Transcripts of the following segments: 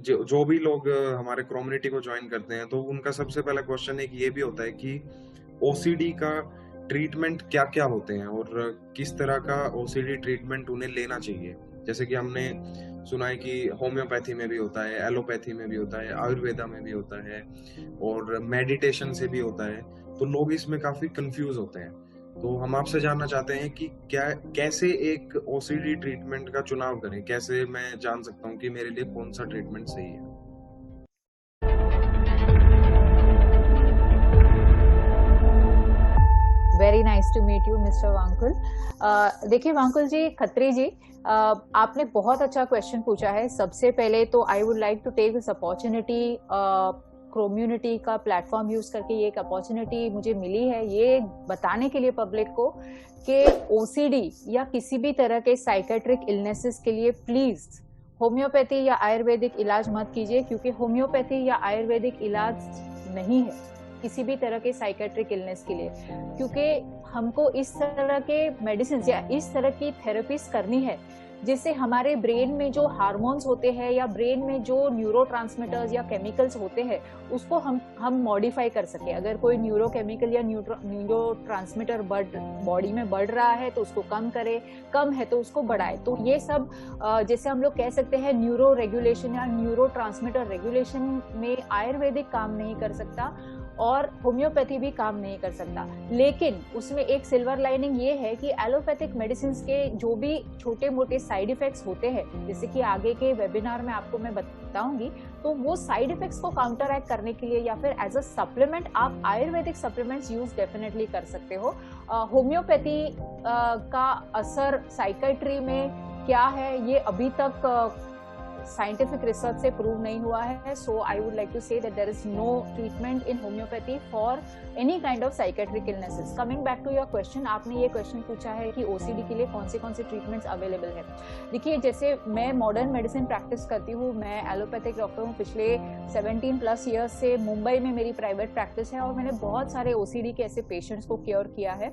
जो भी लोग हमारे कम्युनिटी को ज्वाइन करते हैं, तो उनका सबसे पहला क्वेश्चन एक ये भी होता है कि ओसीडी का ट्रीटमेंट क्या-क्या होते हैं और किस तरह का ओसीडी ट्रीटमेंट उन्हें लेना चाहिए। जैसे कि हमने सुना है कि होम्योपैथी में भी होता है, एलोपैथी में भी होता है, आयुर्वेदा में भी होता है और मेडिटेशन से भी होता है। तो लोग इसमें काफ़ी कन्फ्यूज़ होते हैं। तो हम आपसे जानना चाहते हैं कि कैसे एक ओसीडी ट्रीटमेंट का चुनाव करें? कैसे मैं जान सकता हूँ कि मेरे लिए कौन-सा ट्रीटमेंट सही है? Very nice to meet you mister Wankul. देखिए वांकुल जी, खत्री जी, आपने बहुत अच्छा क्वेश्चन पूछा है। सबसे पहले तो I would like to take this opportunity, community का प्लेटफॉर्म यूज करके ये एक अपॉर्चुनिटी मुझे मिली है ये बताने के लिए पब्लिक को कि ओसीडी या किसी भी तरह के साइकेट्रिक इलनेसेस के लिए प्लीज होम्योपैथी या आयुर्वेदिक इलाज मत कीजिए, क्योंकि होम्योपैथी या आयुर्वेदिक इलाज नहीं है किसी भी तरह के साइकेट्रिक इलनेस के लिए। क्योंकि हमको इस तरह के मेडिसिन या इस तरह की थेरेपीज करनी है जिससे हमारे ब्रेन में जो हार्मोन्स होते हैं या ब्रेन में जो न्यूरोट्रांसमीटर्स या केमिकल्स होते हैं उसको हम मॉडिफाई कर सके। अगर कोई न्यूरोकेमिकल या न्यूरोट्रांसमीटर बॉडी में बढ़ रहा है तो उसको कम करे, कम है तो उसको बढ़ाए। तो ये सब जैसे हम लोग कह सकते हैं न्यूरो रेगुलेशन या न्यूरोट्रांसमीटर रेगुलेशन में आयुर्वेदिक काम नहीं कर सकता और होम्योपैथी भी काम नहीं कर सकता। लेकिन उसमें एक सिल्वर लाइनिंग ये है कि एलोपैथिक मेडिसिन के जो भी छोटे मोटे साइड इफेक्ट्स होते हैं, जैसे कि आगे के वेबिनार में आपको मैं बताऊंगी, तो वो साइड इफेक्ट्स को काउंटरएक्ट करने के लिए या फिर एज अ सप्लीमेंट आप आयुर्वेदिक सप्लीमेंट्स यूज डेफिनेटली कर सकते हो। होम्योपैथी का असर साइकेट्री में क्या है ये अभी तक साइंटिफिक रिसर्च से प्रूव नहीं हुआ है। So I would like to say that there is no treatment in homeopathy for any kind of psychiatric illnesses. Coming back to your question, आपने ये क्वेश्चन पूछा है कि ओसीडी के लिए कौन से ट्रीटमेंट्स अवेलेबल है। देखिए, जैसे मैं मॉडर्न मेडिसिन प्रैक्टिस करती हूँ, मैं एलोपैथिक डॉक्टर हूँ, पिछले 17+ ईयर्स से मुंबई में मेरी प्राइवेट प्रैक्टिस है और मैंने बहुत सारे ओसीडी के ऐसे पेशेंट्स को केयर किया है।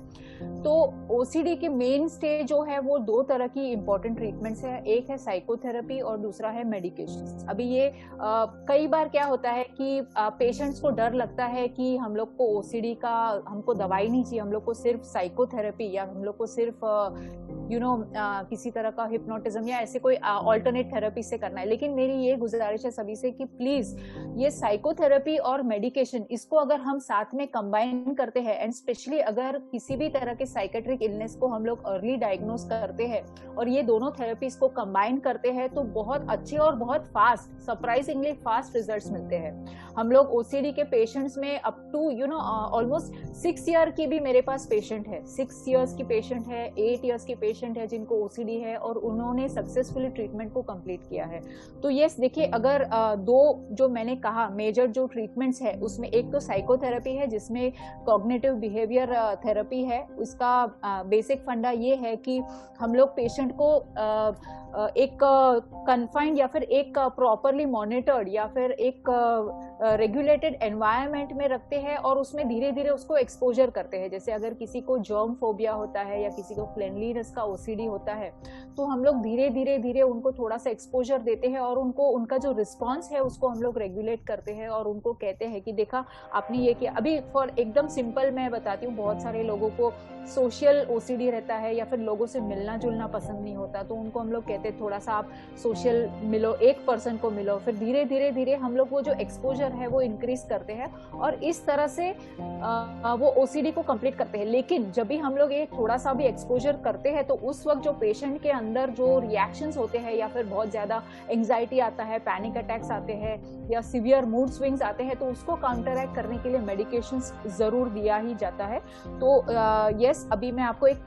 तो ओसीडी के मेन स्टे जो है वो 2 तरह की इंपॉर्टेंट ट्रीटमेंट्स है, एक है साइकोथेरेपी और दूसरा है मेडिकेशन। अभी ये कई बार क्या होता है कि पेशेंट्स को डर लगता है कि हम लोग को ओसीडी का हमको दवाई नहीं चाहिए, हम लोग को सिर्फ साइकोथेरेपी या हम लोग को सिर्फ किसी तरह का हिप्नोटिज्म या ऐसे कोई ऑल्टरनेट थेरेपी से करना है। लेकिन मेरी ये गुजारिश है सभी से कि प्लीज ये साइकोथेरेपी और मेडिकेशन इसको अगर हम साथ में कंबाइन करते हैं एंड स्पेशली अगर किसी भी तरह के साइकेट्रिक इलनेस को हम लोग अर्ली डायग्नोज करते हैं और ये दोनों थेरेपीज को कंबाइन करते हैं तो बहुत अच्छे और बहुत फास्ट, सरप्राइजिंगली फास्ट रिजल्ट्स मिलते हैं। हम लोग ओसीडी के पेशेंट्स में अप टू ऑलमोस्ट 6 ईयर की भी मेरे पास पेशेंट है, 6 इयर्स की पेशेंट है, 8 इयर्स की पेशेंट है जिनको ओसीडी है और उन्होंने सक्सेसफुली ट्रीटमेंट को कंप्लीट किया है। तो यस, देखिए, अगर 2 जो मैंने कहा मेजर जो ट्रीटमेंट्स है उसमें एक तो साइकोथेरेपी है जिसमें कॉग्निटिव बिहेवियर थेरेपी है। उसका बेसिक फंडा ये है कि हम लोग पेशेंट को एक कन्फाइंड या फिर एक प्रॉपरली मॉनिटर्ड या फिर एक रेगुलेटेड एनवायरनमेंट में रखते हैं और उसमें धीरे धीरे उसको एक्सपोजर करते हैं। जैसे अगर किसी को जर्म फोबिया होता है या किसी को क्लेanलीनेस का ओसीडी होता है तो हम लोग धीरे धीरे उनको थोड़ा सा एक्सपोजर देते हैं और उनको उनका जो रिस्पॉन्स है उसको हम लोग रेगुलेट करते हैं और उनको कहते हैं कि देखा आपने ये किया। अभी फॉर एकदम सिंपल मैं बताती हूँ, बहुत सारे लोगों को सोशल ओसीडी रहता है या फिर लोगों से मिलना जुलना पसंद नहीं होता, तो उनको हम लोग कहते हैं थोड़ा सा आप सोशल मिलो, एक पर्सन को मिलो, फिर धीरे धीरे हम लोग वो जो एक्सपोजर है वो इंक्रीज करते हैं और इस तरह से वो ओसीडी को कंप्लीट करते हैं। लेकिन जब भी हम लोग ये थोड़ा सा भी एक्सपोजर करते हैं तो उस वक्त जो पेशेंट के अंदर जो रिएक्शंस होते हैं या फिर बहुत ज्यादा एंजाइटी आता है, पैनिक अटैक्स आते हैं या सिवियर मूड स्विंग्स आते हैं, तो उसको काउंटरएक्ट करने के लिए मेडिकेशंस जरूर दिया ही जाता है। तो यस, अभी मैं आपको एक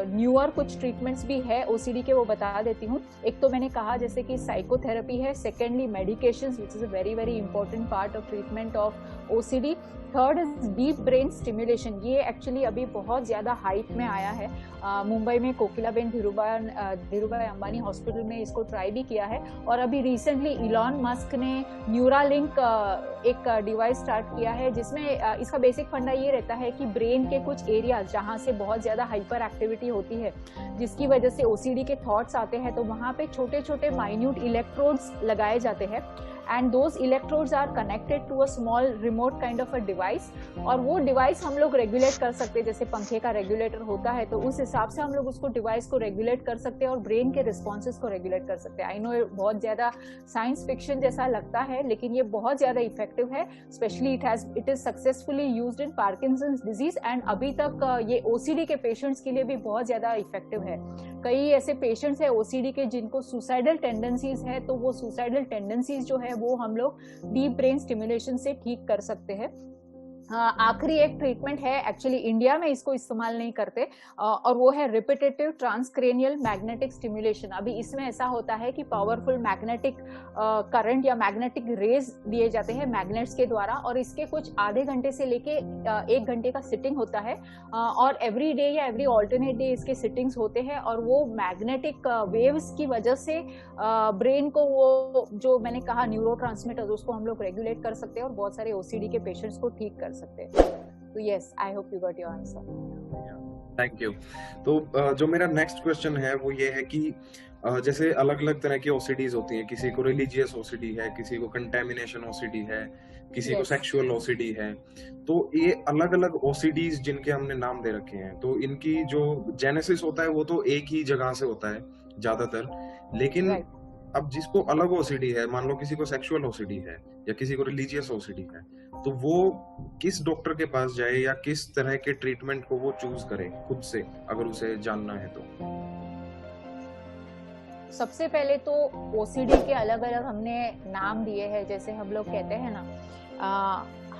न्यूअर कुछ ट्रीटमेंट्स भी है ओसीडी के, वो बता देती हूँ। एक तो मैंने कहा जैसे कि साइकोथेरेपी है, secondly medications which is a very important part of treatment of OCD. Third is deep brain stimulation, ये एक्चुअली अभी बहुत ज्यादा हाइप में आया है। मुंबई में कोकिलाबेन धीरूभाई अंबानी हॉस्पिटल में इसको ट्राई भी किया है, और अभी रिसेंटली इलॉन मस्क ने न्यूरालिंक एक डिवाइस स्टार्ट किया है, जिसमें इसका बेसिक फंडा ये रहता है कि ब्रेन के कुछ एरिया जहाँ से बहुत ज्यादा हाइपर एक्टिविटी होती है, जिसकी वजह से ओसीडी के थॉट्स आते हैं, तो वहाँ पे छोटे छोटे माइन्यूट इलेक्ट्रोड्स लगाए जाते हैं, and those electrodes are connected to a small remote kind of a device, और वो डिवाइस हम लोग रेगुलेट कर सकते हैं, जैसे पंखे का रेगुलेटर होता है, तो उस हिसाब से हम लोग उसको डिवाइस को रेगुलेट कर सकते हैं और ब्रेन के रिस्पॉन्सेज को रेगुलेट कर सकते हैं। आई नो बहुत ज्यादा साइंस फिक्शन जैसा लगता है, लेकिन ये बहुत ज्यादा इफेक्टिव है। Specially it is successfully used in Parkinson's disease, and अभी तक ये ओसीडी के पेशेंट्स के लिए भी बहुत ज्यादा इफेक्टिव है। कई ऐसे पेशेंट्स है ओसीडी के जिनको सुसाइडल टेंडेंसीज है, तो वो सुसाइडल टेंडेंसीज जो है वो हम लोग डीप ब्रेन स्टिमुलेशन से ठीक कर सकते हैं। आखिरी एक ट्रीटमेंट है, एक्चुअली इंडिया में इसको इस्तेमाल नहीं करते, और वो है रिपीटेटिव ट्रांसक्रेनियल मैग्नेटिक स्टिमुलेशन। अभी इसमें ऐसा होता है कि पावरफुल मैग्नेटिक करंट या मैग्नेटिक रेज दिए जाते हैं मैग्नेट्स के द्वारा, और इसके कुछ आधे घंटे से लेके 1 घंटे का सिटिंग होता है, और एवरी डे या एवरी ऑल्टरनेट डे इसके सिटिंग्स होते हैं, और वो मैग्नेटिक वेव्स की वजह से ब्रेन को वो जो मैंने कहा न्यूरोट्रांसमीटर उसको हम लोग रेगुलेट कर सकते हैं और बहुत सारे ओसीडी के पेशेंट्स को ठीक कर सकते हैं। तो yes, I hope you got your answer. Thank you. तो जो मेरा नेक्स्ट क्वेश्चन है वो ये है कि जैसे अलग अलग तरह की ओसीडीज होती हैं, किसी को रिलीजियस ओसीडी है, किसी को कंटेमिनेशन ओसीडी है, किसी को सेक्सुअल ओसीडी है, तो ये अलग अलग ओसीडीज जिनके हमने नाम दे रखे हैं, तो इनकी जो जेनेसिस होता है वो तो एक ही जगह से होता है ज्यादातर, लेकिन अब जिसको अलग ओसीडी है, मान लो किसी को सेक्सुअल ओसीडी है या किसी को रिलीजियस ओसीडी है, तो वो किस डॉक्टर के पास जाए या किस तरह के ट्रीटमेंट को वो चूज करे खुद से, अगर उसे जानना है तो? सबसे पहले तो ओसीडी के अलग अलग हमने नाम दिए हैं, जैसे हम लोग कहते हैं ना,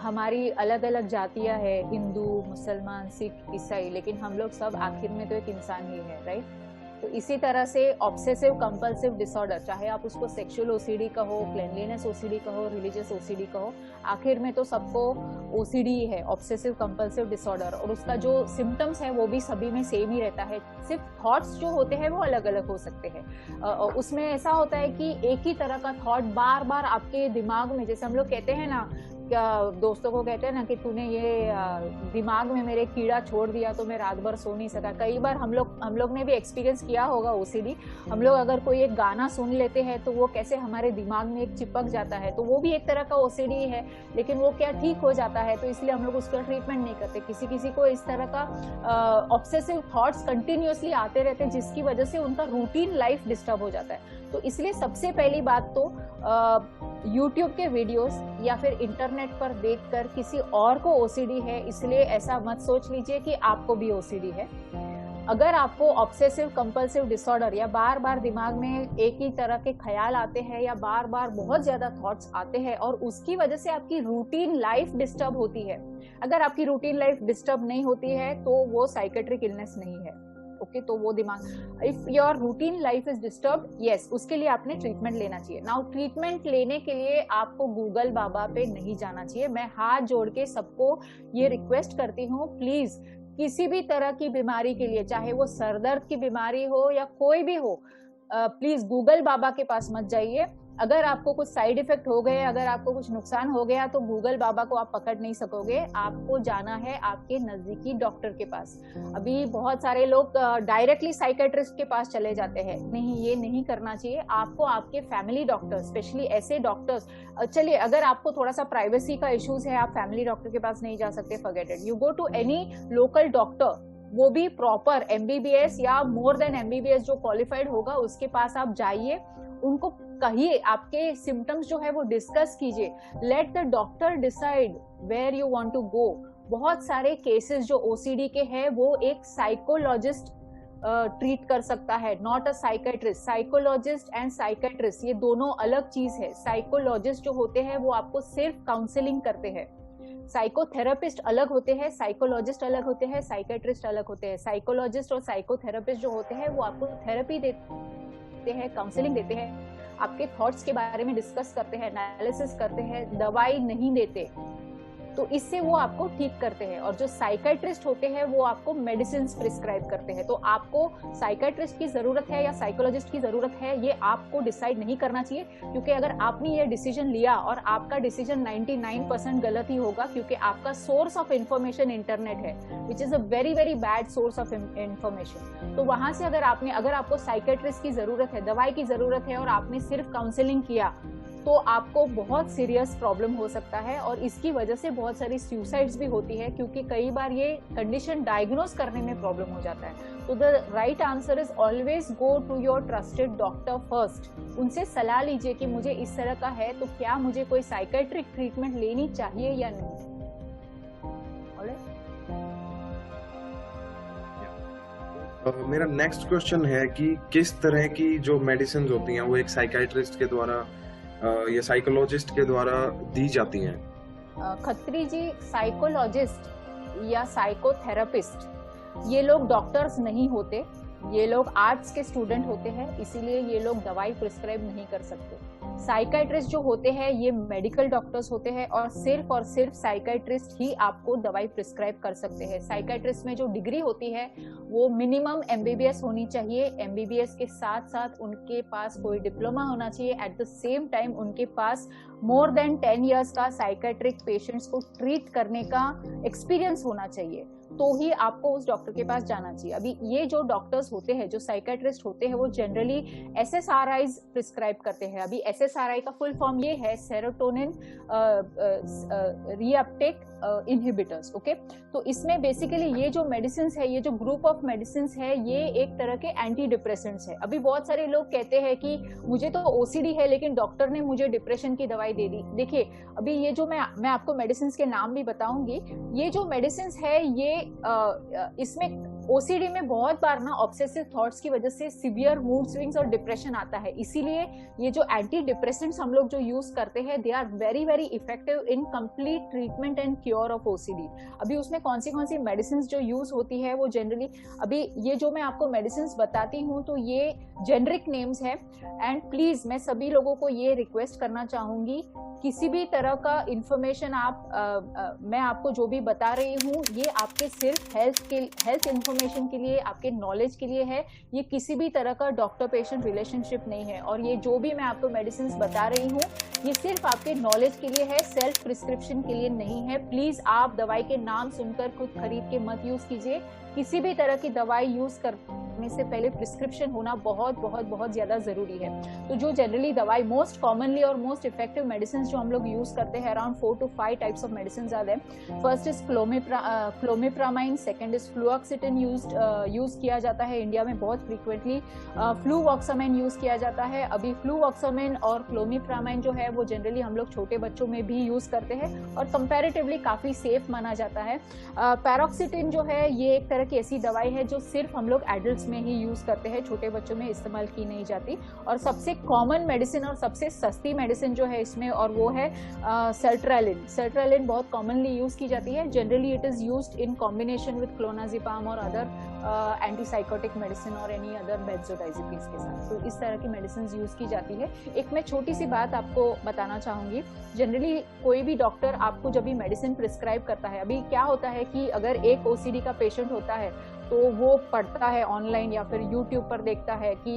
हमारी अलग अलग जातियां है, हिंदू, मुसलमान, सिख, ईसाई, लेकिन हम लोग सब आखिर में तो एक इंसान ही है, राइट? तो इसी तरह से ऑब्सेसिव कंपल्सिव डिसऑर्डर, चाहे आप उसको सेक्सुअल ओसीडी कहो, क्लेanलीनेस ओसीडी कहो, रिलीजियस ओसीडी कहो, आखिर में तो सबको ओसीडी ही है, ऑब्सेसिव कंपल्सिव डिसऑर्डर, और उसका जो सिम्टम्स है वो भी सभी में सेम ही रहता है, सिर्फ थॉट्स जो होते हैं वो अलग अलग हो सकते हैं। उसमें ऐसा होता है कि एक ही तरह का थॉट बार बार आपके दिमाग में, जैसे हम लोग कहते हैं ना, क्या दोस्तों को कहते हैं ना कि तूने ये दिमाग में मेरे कीड़ा छोड़ दिया तो मैं रात भर सो नहीं सका। कई बार हम लोग ने भी एक्सपीरियंस किया होगा ओसीडी। हम लोग अगर कोई एक गाना सुन लेते हैं तो वो कैसे हमारे दिमाग में एक चिपक जाता है, तो वो भी एक तरह का ओसीडी है, लेकिन वो क्या ठीक हो जाता है, तो इसलिए हम लोग उसका ट्रीटमेंट नहीं करते। किसी किसी को इस तरह का ऑब्सेसिव थॉट्स कंटिन्यूअसली आते रहते हैं, जिसकी वजह से उनका रूटीन लाइफ डिस्टर्ब हो जाता है। तो इसलिए सबसे पहली बात तो यूट्यूब के वीडियोस या फिर इंटरनेट पर देखकर किसी और को ओसीडी है इसलिए ऐसा मत सोच लीजिए कि आपको भी ओसीडी है। अगर आपको ऑब्सेसिव कंपल्सिव डिसऑर्डर या बार बार दिमाग में एक ही तरह के ख्याल आते हैं या बार बार बहुत ज्यादा थॉट्स आते हैं और उसकी वजह से आपकी रूटीन लाइफ डिस्टर्ब होती है, अगर आपकी रूटीन लाइफ डिस्टर्ब नहीं होती है तो वो साइकेट्रिक इलनेस नहीं है। ओके, तो वो दिमाग, if your routine life is disturb, yes, उसके लिए आपने ट्रीटमेंट लेना चाहिए। नाउ ट्रीटमेंट लेने के लिए आपको गूगल बाबा पे नहीं जाना चाहिए। मैं हाथ जोड़ के सबको ये रिक्वेस्ट करती हूँ, प्लीज किसी भी तरह की बीमारी के लिए, चाहे वो सरदर्द की बीमारी हो या कोई भी हो, प्लीज गूगल बाबा के पास मत जाइए। अगर आपको कुछ साइड इफेक्ट हो गए, अगर आपको कुछ नुकसान हो गया तो गूगल बाबा को आप पकड़ नहीं सकोगे। आपको जाना है आपके नजदीकी डॉक्टर के पास। अभी बहुत सारे लोग डायरेक्टली साइकेट्रिस्ट के पास चले जाते हैं, नहीं, ये नहीं करना चाहिए। आपको आपके फैमिली डॉक्टर, स्पेशली ऐसे डॉक्टर्स, चलिए अगर आपको थोड़ा सा प्राइवेसी का इश्यूज है, आप फैमिली डॉक्टर के पास नहीं जा सकते, forget it, you go to any local doctor, वो भी प्रॉपर एमबीबीएस या मोर देन एमबीबीएस जो क्वालिफाइड होगा उसके पास आप जाइए, उनको कहिए, आपके सिम्टम्स जो है वो डिस्कस कीजिए। Let the doctor decide where you want to go. बहुत सारे केसेस जो ओसीडी के हैं वो एक साइकोलॉजिस्ट ट्रीट कर सकता है, not a psychiatrist. Psychologist and psychiatrist ये दोनों अलग चीज है। साइकोलॉजिस्ट जो होते हैं वो आपको सिर्फ काउंसलिंग करते हैं, साइकोथेरेपिस्ट अलग होते हैं, साइकोलॉजिस्ट अलग होते हैं, साइकेट्रिस्ट अलग होते हैं। साइकोलॉजिस्ट और साइकोथेरेपिस्ट जो होते हैं वो आपको थेरेपी देते हैं, काउंसलिंग देते हैं, आपके थॉट्स के बारे में डिस्कस करते हैं, एनालिसिस करते हैं, दवाई नहीं देते। तो इससे वो आपको ठीक करते हैं। और जो साइकाइट्रिस्ट होते हैं वो आपको मेडिसिन प्रिस्क्राइब करते हैं। तो आपको साइकाइट्रिस्ट की जरूरत है या साइकोलॉजिस्ट की जरूरत है, ये आपको डिसाइड नहीं करना चाहिए, क्योंकि अगर आपने ये डिसीजन लिया और आपका डिसीजन 99% गलत ही होगा, क्योंकि आपका सोर्स ऑफ इंफॉर्मेशन इंटरनेट है, which is a very very bad source of information. तो वहां से अगर आपको साइकेट्रिस्ट की जरूरत है, दवाई की जरूरत है, और आपने सिर्फ काउंसलिंग किया, तो आपको बहुत सीरियस प्रॉब्लम हो सकता है। और इसकी वजह से बहुत सारी सुसाइड्स भी होती है, क्योंकि कई बार ये कंडीशन डायग्नोज करने में प्रॉब्लम हो जाता है। तो the right answer is always go to your trusted doctor first. उनसे सलाह लीजिए कि मुझे इस तरह का है, तो क्या मुझे कोई साइकेट्रिक ट्रीटमेंट लेनी चाहिए या नहीं। मेरा नेक्स्ट क्वेश्चन है कि किस तरह की जो मेडिसिन होती हैं वो एक साइकाइट्रिस्ट के द्वारा या साइकोलॉजिस्ट के द्वारा दी जाती हैं। खत्री जी, साइकोलॉजिस्ट या साइकोथेरापिस्ट ये लोग डॉक्टर्स नहीं होते, ये लोग आर्ट्स के स्टूडेंट होते हैं, इसीलिए ये लोग दवाई प्रिस्क्राइब नहीं कर सकते। साइकाइट्रिस्ट जो होते हैं ये मेडिकल डॉक्टर्स होते हैं, और सिर्फ साइकाइट्रिस्ट ही आपको दवाई प्रिस्क्राइब कर सकते हैं। साइकाइट्रिस्ट में जो डिग्री होती है वो मिनिमम एमबीबीएस होनी चाहिए। एमबीबीएस के साथ साथ उनके पास कोई डिप्लोमा होना चाहिए। एट द सेम टाइम उनके पास मोर देन 10 इयर्स का साइकाइट्रिक पेशेंट्स को ट्रीट करने का एक्सपीरियंस होना चाहिए, तो ही आपको उस डॉक्टर के पास जाना चाहिए। अभी ये जो डॉक्टर्स होते हैं, जो साइकाइट्रिस्ट होते हैं, वो जनरली एसएसआरआईज प्रिस्क्राइब करते हैं। अभी एसएसआरआई का फुल फॉर्म ये है, सेरोटोनिन रीअपटेक इनहिबिटर्स। ओके, तो इसमें बेसिकली ये जो मेडिसिन है, ये जो ग्रुप ऑफ मेडिसिन है, ये एक तरह के एंटी डिप्रेसेंट्स है। अभी बहुत सारे लोग कहते हैं कि मुझे तो ओसीडी है लेकिन डॉक्टर ने मुझे डिप्रेशन की दवाई दे दी। देखिए, अभी ये जो मैं आपको मेडिसिन के नाम भी बताऊंगी, ये जो मेडिसिन है ये इसमें ओसीडी में बहुत बार ना ऑब्सेसिव थॉट्स की वजह से सिवियर मूड स्विंग्स और डिप्रेशन आता है। इसीलिए ये जो एंटी डिप्रेसेंट्स हम लोग जो यूज करते हैं, they are very very effective in complete treatment and cure of OCD. अभी उसमें कौन सी मेडिसिन जो यूज होती है वो जनरली, अभी ये जो मैं आपको मेडिसिन बताती हूँ तो ये जेनरिक नेम्स है। एंड प्लीज मैं सभी लोगों को ये रिक्वेस्ट करना चाहूंगी, किसी भी तरह का इंफॉर्मेशन मैं आपको जो भी बता रही हूँ, ये आपके सिर्फ हेल्थ इंफॉर्मेशन के लिए, आपके नॉलेज के लिए है। ये किसी भी तरह का डॉक्टर पेशेंट रिलेशनशिप नहीं है। और ये जो भी मैं आपको मेडिसिन बता रही हूँ, ये सिर्फ आपके नॉलेज के लिए है, सेल्फ प्रिस्क्रिप्शन के लिए नहीं है। प्लीज आप दवाई के नाम सुनकर खुद खरीद के मत यूज कीजिए। किसी भी तरह की दवाई यूज करने से पहले प्रिस्क्रिप्शन होना बहुत बहुत बहुत ज्यादा जरूरी है। तो जो जनरली दवाई मोस्ट कॉमनली और मोस्ट इफेक्टिव मेडिसिन जो हम लोग यूज करते हैं, around 4 to 5 types of medicine are there. First is clomipramine, second is fluoxetine use किया जाता है इंडिया में बहुत फ्रीक्वेंटली। फ्लूवॉक्सामाइन यूज किया जाता है। अभी फ्लूवॉक्सामाइन और क्लोमिप्रामाइन जो है वो जनरली हम लोग छोटे बच्चों में भी यूज करते हैं और कंपैरेटिवली काफी सेफ माना जाता है। पैरोक्सिटिन जो है ये एक तरह की ऐसी दवाई है जो सिर्फ हम लोग एडल्ट्स में ही यूज करते हैं, छोटे बच्चों में इस्तेमाल की नहीं जाती। और सबसे कॉमन मेडिसिन और सबसे सस्ती मेडिसिन जो है इसमें, और वो है सर्ट्रेलिन। सर्ट्रेलिन बहुत कॉमनली यूज की जाती है। Generally it is used in combination with clonazepam और अदर एंटीसाइकोटिक मेडिसिन और एनी अदर बेंजोडाइजेपिन्स के साथ। तो इस तरह की मेडिसिन यूज की जाती है। एक मैं छोटी सी बात आपको बताना चाहूंगी, जनरली कोई भी डॉक्टर आपको जब भी मेडिसिन प्रिस्क्राइब करता है, अभी क्या होता है कि अगर एक ओसीडी का पेशेंट होता है तो वो पढ़ता है ऑनलाइन या फिर यूट्यूब पर देखता है कि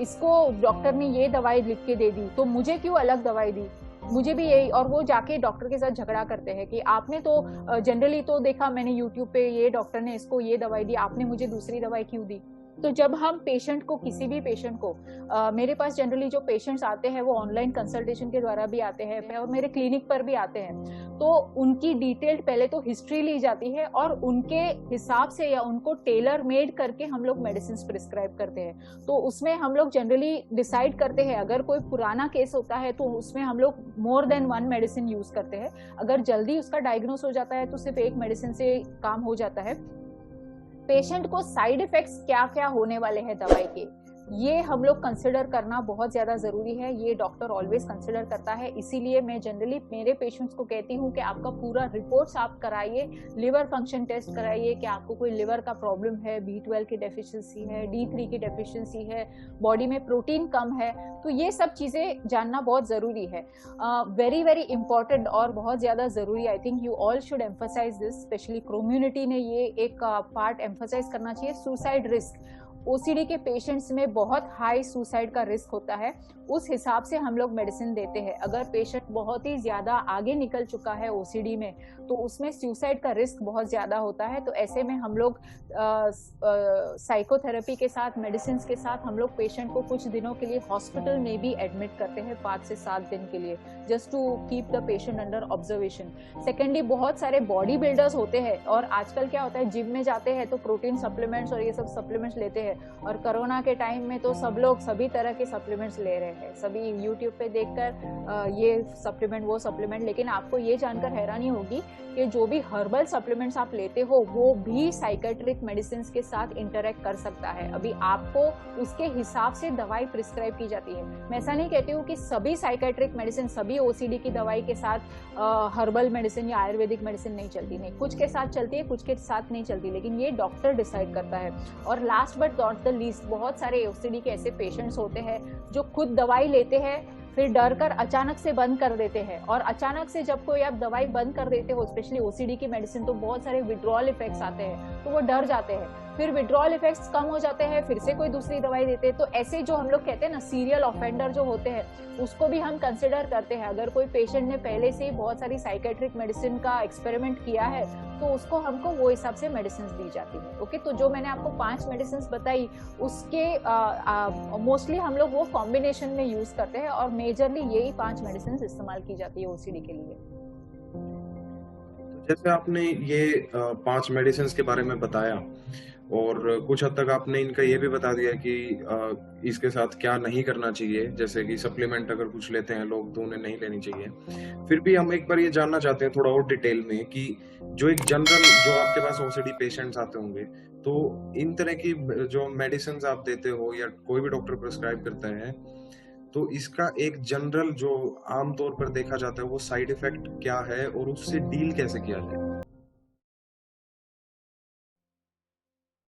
इसको डॉक्टर ने ये दवाई लिख के दे दी तो मुझे क्यों अलग दवाई दी, मुझे भी यही, और वो जाके डॉक्टर के साथ झगड़ा करते हैं कि आपने तो जनरली तो देखा मैंने यूट्यूब पे ये डॉक्टर ने इसको ये दवाई दी, आपने मुझे दूसरी दवाई क्यों दी। तो जब हम पेशेंट को, किसी भी पेशेंट को, मेरे पास जनरली जो पेशेंट्स आते हैं वो ऑनलाइन कंसल्टेशन के द्वारा भी आते हैं और मेरे क्लिनिक पर भी आते हैं, तो उनकी डिटेल्ड पहले तो हिस्ट्री ली जाती है और उनके हिसाब से या उनको टेलर मेड करके हम लोग मेडिसिन प्रिस्क्राइब करते हैं। तो उसमें हम लोग जनरली डिसाइड करते हैं, अगर कोई पुराना केस होता है तो उसमें हम लोग मोर देन 1 मेडिसिन यूज करते हैं। अगर जल्दी उसका डायग्नोस हो जाता है तो सिर्फ एक मेडिसिन से काम हो जाता है। पेशेंट को साइड इफेक्ट्स क्या क्या होने वाले हैं दवाई के, ये हम लोग कंसिडर करना बहुत ज़्यादा ज़रूरी है, ये डॉक्टर ऑलवेज कंसिडर करता है। इसीलिए मैं जनरली मेरे पेशेंट्स को कहती हूँ कि आपका पूरा रिपोर्ट्स आप कराइए, लिवर फंक्शन टेस्ट कराइए कि आपको कोई लिवर का प्रॉब्लम है, B12 की डेफिशिएंसी है, D3 की डेफिशिएंसी है, बॉडी में प्रोटीन कम है, तो ये सब चीज़ें जानना बहुत ज़रूरी है। वेरी वेरी इंपॉर्टेंट और बहुत ज़्यादा ज़रूरी, I think you all should emphasise this, specially community ने ये एक पार्ट एम्फसाइज करना चाहिए। सुसाइड रिस्क, ओसीडी के पेशेंट्स में बहुत हाई सुसाइड का रिस्क होता है, उस हिसाब से हम लोग मेडिसिन देते हैं। अगर पेशेंट बहुत ही ज़्यादा आगे निकल चुका है ओसीडी में, तो उसमें सुसाइड का रिस्क बहुत ज़्यादा होता है। तो ऐसे में हम लोग साइकोथेरेपी के साथ, मेडिसिन के साथ हम लोग पेशेंट को कुछ दिनों के लिए हॉस्पिटल में भी एडमिट करते हैं, 5 से 7 दिन के लिए, just to keep the patient under observation. Secondly, बहुत सारे बॉडी बिल्डर्स होते हैं और आजकल क्या होता है, जिम में जाते हैं तो प्रोटीन सप्लीमेंट्स और ये सब सप्लीमेंट्स लेते हैं, और कोरोना के टाइम में तो सब लोग सभी तरह के सप्लीमेंट्स ले रहे हैं, सभी यूट्यूब पे देखकर ये सप्लीमेंट वो सप्लीमेंट। लेकिन आपको ये जानकर हैरानी होगी कि जो भी हर्बल सप्लीमेंट्स आप लेते हो वो भी साइकेट्रिक मेडिसिन के साथ इंटरेक्ट कर सकता है। अभी आपको उसके हिसाब से दवाई प्रिस्क्राइब की जाती है। मैं ऐसा नहीं कहती हूँ कि सभी साइकेट्रिक मेडिसिन, सभी ओसीडी की दवाई के साथ हर्बल मेडिसिन या आयुर्वेदिक मेडिसिन नहीं चलती, नहीं, कुछ के साथ चलती है, कुछ के साथ नहीं चलती, लेकिन ये डॉक्टर डिसाइड करता है। और last but not the least, बहुत सारे ओसीडी के ऐसे पेशेंट्स होते हैं जो खुद दवाई लेते हैं, फिर डर कर अचानक से बंद कर देते हैं। और अचानक से जब कोई आप दवाई बंद कर देते हो, स्पेशली ओसीडी की मेडिसिन, तो बहुत सारे विड्रॉल इफेक्ट्स आते हैं, तो वो डर जाते हैं, फिर विड्रॉल इफेक्ट्स कम हो जाते हैं, फिर से कोई दूसरी दवाई देते हैं। तो ऐसे जो हम लोग कहते हैं ना, सीरियल ऑफेंडर जो होते हैं, उसको भी हम कंसिडर करते हैं। अगर कोई पेशेंट ने पहले से ही बहुत सारी साइकेट्रिक मेडिसिन का एक्सपेरिमेंट किया है, तो उसको हमको वो हिसाब से मेडिसिन दी जाती है। ओके, तो जो मैंने आपको 5 मेडिसिन बताई, उसके मोस्टली हम लोग वो कॉम्बिनेशन में यूज करते हैं, और मेजरली यही 5 मेडिसिन इस्तेमाल की जाती है ओसीडी के लिए। जैसे आपने ये 5 मेडिसिन के बारे में बताया, और कुछ हद तक आपने इनका ये भी बता दिया कि इसके साथ क्या नहीं करना चाहिए, जैसे कि सप्लीमेंट अगर कुछ लेते हैं लोग तो उन्हें नहीं लेनी चाहिए। फिर भी हम एक बार ये जानना चाहते हैं थोड़ा और डिटेल में कि जो एक जनरल, जो आपके पास ओसीडी पेशेंट्स आते होंगे, तो इन तरह की जो मेडिसिन आप देते हो या कोई भी डॉक्टर प्रिस्क्राइब करता है, तो इसका एक जनरल जो आम तौर पर देखा जाता है वो साइड इफेक्ट क्या है और उससे डील कैसे किया जाए?